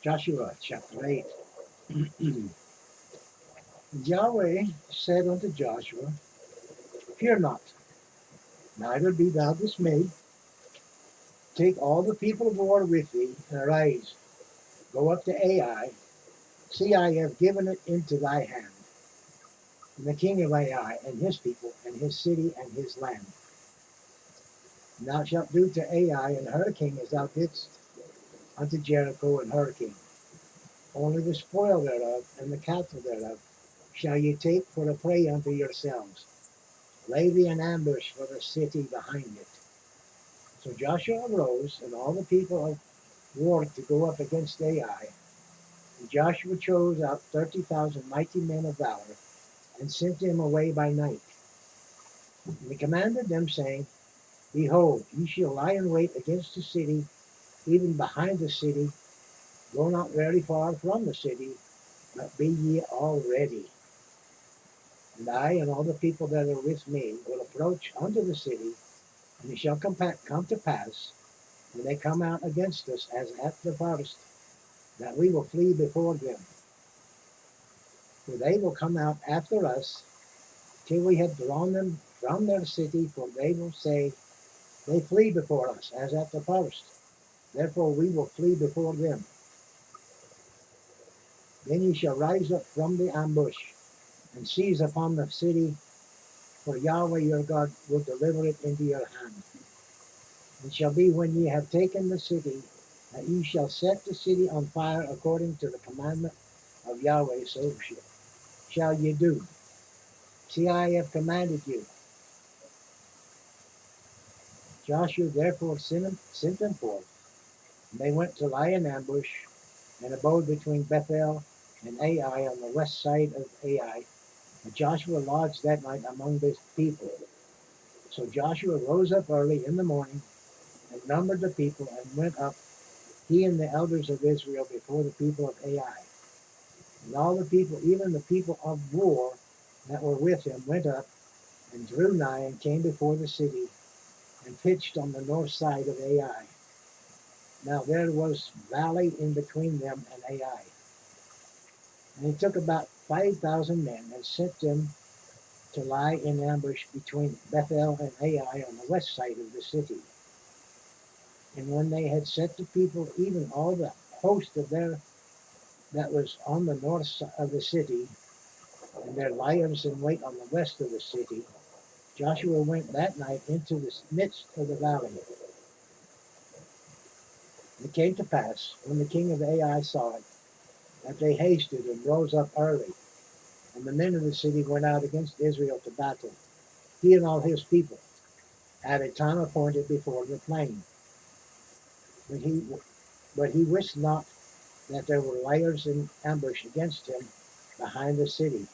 Joshua chapter 8. Yahweh said unto Joshua, Fear not, neither be thou dismayed. Take all the people of war with thee, and arise, go up to Ai. See, I have given it into thy hand, and the king of Ai, and his people, and his city, and his land. And thou shalt do to Ai and her king as thou didst unto Jericho and her king. Only the spoil thereof and the cattle thereof shall ye take for a prey unto yourselves. Lay thee an ambush for the city behind it. So Joshua arose, and all the people of war to go up against Ai. And Joshua chose out 30,000 mighty men of valor, and sent them away by night. And he commanded them, saying, Behold, ye shall lie in wait against the city, even behind the city. Go not very far from the city, but be ye all ready. And I and all the people that are with me will approach unto the city, and it shall come to pass, when they come out against us as at the first, that we will flee before them. For they will come out after us, till we have drawn them from their city, for they will say, They flee before us, as at the first. Therefore we will flee before them. Then ye shall rise up from the ambush, and seize upon the city, for Yahweh your God will deliver it into your hand. It shall be when ye have taken the city, that ye shall set the city on fire according to the commandment of Yahweh, so shall ye do. See, I have commanded you. Joshua therefore sent them forth, and they went to lie in ambush, and abode between Bethel and Ai on the west side of Ai. And Joshua lodged that night among the people. So Joshua rose up early in the morning, and numbered the people, and went up, he and the elders of Israel, before the people of Ai. And all the people, even the people of war that were with him, went up, and drew nigh, and came before the city, and pitched on the north side of Ai. Now there was valley in between them and Ai. And he took about 5,000 men, and sent them to lie in ambush between Bethel and Ai on the west side of the city. And when they had set the people, even all the host of their that was on the north side of the city, and their lions in wait on the west of the city, Joshua went that night into the midst of the valley. And it came to pass, when the king of Ai saw it, that they hasted and rose up early, and the men of the city went out against Israel to battle, he and all his people, at a time appointed before the plain. But he wist not that there were liers in ambush against him behind the city.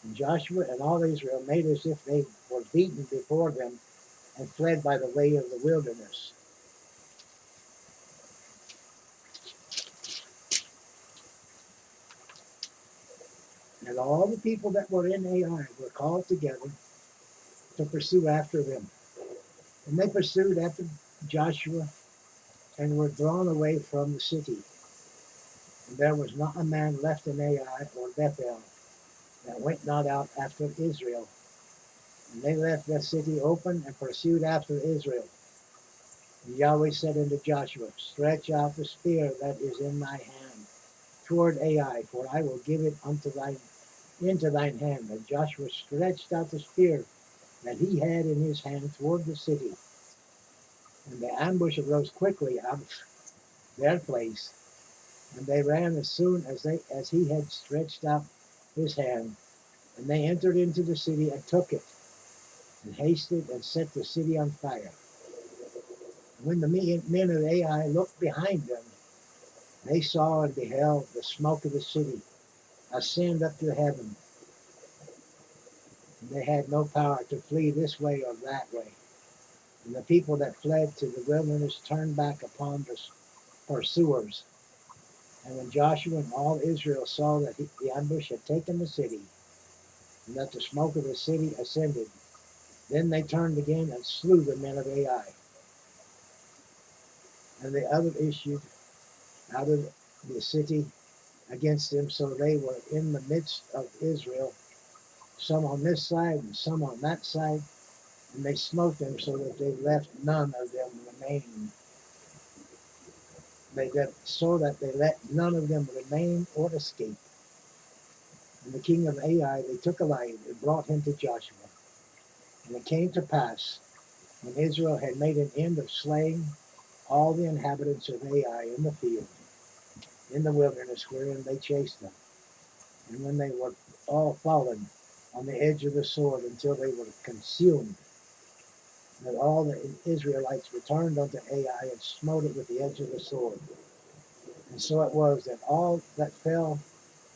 And Joshua and all Israel made as if they were beaten before them, and fled by the way of the wilderness. And all the people that were in Ai were called together to pursue after them. And they pursued after Joshua, and were drawn away from the city. And there was not a man left in Ai or Bethel that went not out after Israel. And they left the city open, and pursued after Israel. And Yahweh said unto Joshua, Stretch out the spear that is in thy hand toward Ai, for I will give it into thine hand. And Joshua stretched out the spear that he had in his hand toward the city. And the ambush arose quickly out of their place, and they ran as soon as he had stretched out his hand. And they entered into the city, and took it, and hasted, and set the city on fire. And when the men of Ai looked behind them, they saw and beheld the smoke of the city ascend up to heaven. And they had no power to flee this way or that way. And the people that fled to the wilderness turned back upon the pursuers. And when Joshua and all Israel saw that the ambush had taken the city, and that the smoke of the city ascended, then they turned again and slew the men of Ai. And the other issued out of the city against them. So they were in the midst of Israel, some on this side and some on that side, and they smote them so that they left none of them remaining. So that they let none of them remain or escape. And the king of Ai they took alive and brought him to Joshua. And it came to pass, when Israel had made an end of slaying all the inhabitants of Ai in the field, in the wilderness wherein they chased them, and when they were all fallen on the edge of the sword until they were consumed, that all the Israelites returned unto Ai and smote it with the edge of the sword. And so it was that all that fell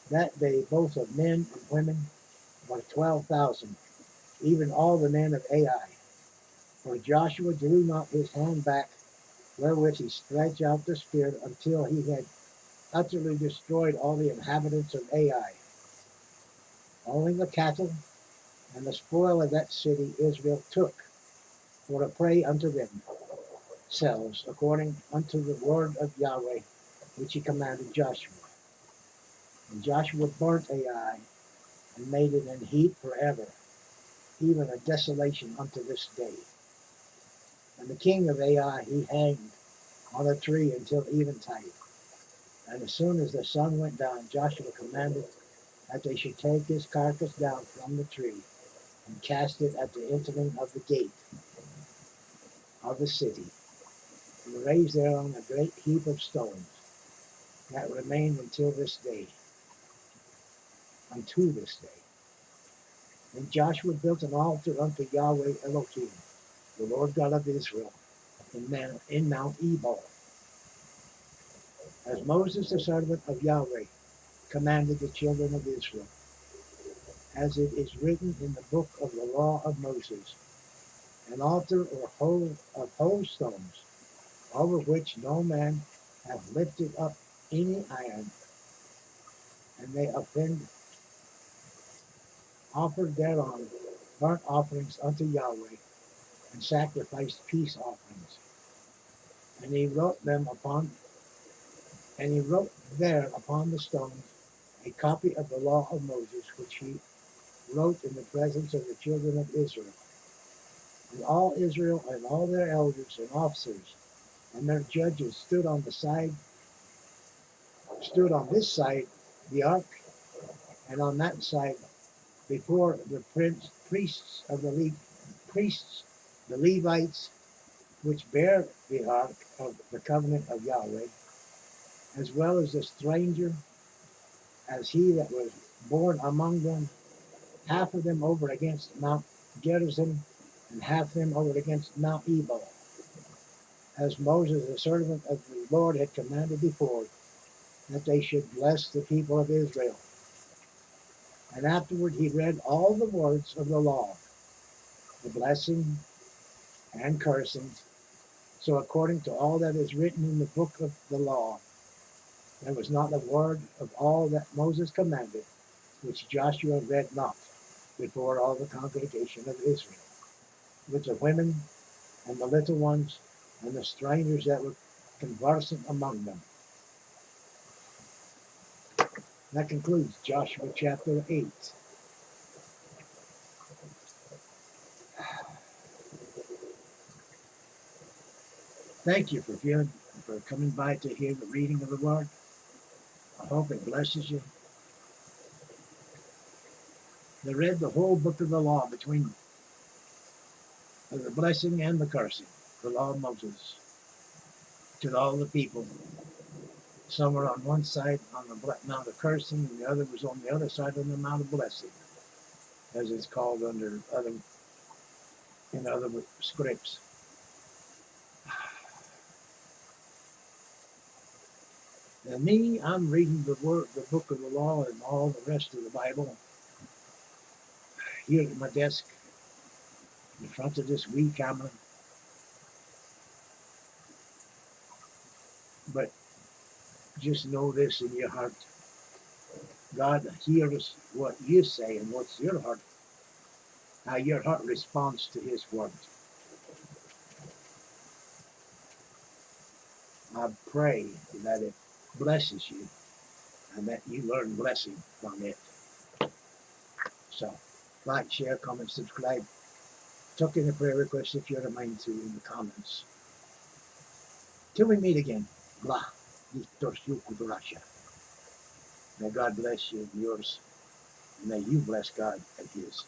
that day, both of men and women, were 12,000, even all the men of Ai. For Joshua drew not his hand back, wherewith he stretched out the spear, until he had utterly destroyed all the inhabitants of Ai. Only the cattle and the spoil of that city Israel took for a prey unto themselves, according unto the word of Yahweh, which he commanded Joshua. And Joshua burnt Ai, and made it an heap forever, even a desolation unto this day. And the king of Ai he hanged on a tree until eventide. And as soon as the sun went down, Joshua commanded that they should take his carcass down from the tree and cast it at the entering of the gate of the city, and raise thereon a great heap of stones that remained unto this day. And Joshua built an altar unto Yahweh Elohim, the Lord God of Israel, in Mount Ebal, as Moses the servant of Yahweh commanded the children of Israel, as it is written in the book of the law of Moses, an altar of whole stones, over which no man hath lifted up any iron, and they offered thereon burnt offerings unto Yahweh, and sacrificed peace offerings. And he wrote there upon the stones a copy of the law of Moses, which he wrote in the presence of the children of Israel. And all Israel and all their elders and officers and their judges stood on this side the ark, and on that side before the priests, the Levites, which bear the ark of the covenant of Yahweh, as well as the stranger, as he that was born among them, half of them over against Mount Gerizim, and half them over against Mount Ebal, as Moses the servant of the Lord had commanded before, that they should bless the people of Israel. And afterward he read all the words of the law, the blessing and cursing. So according to all that is written in the book of the law, there was not a word of all that Moses commanded, which Joshua read not before all the congregation of Israel, with the women and the little ones and the strangers that were conversant among them. That concludes Joshua chapter 8. Thank you for coming by to hear the reading of the word. I hope it blesses you. They read the whole book of the law, between the blessing and the cursing, the law of Moses, to all the people. Some were on one side on the mount of cursing, and the other was on the other side on the mount of blessing, as it's called in other scripts. And me, I'm reading the book of the law and all the rest of the Bible here at my desk in front of this wee camera. But just know this in your heart. God hears what you say and what's your heart, how your heart responds to his word. I pray that blesses you and that you learn blessing from it. So, like, share, comment, subscribe. Tuck in a prayer request if you're a mind to in the comments. Till we meet again, blah, may God bless you and yours. May you bless God and His.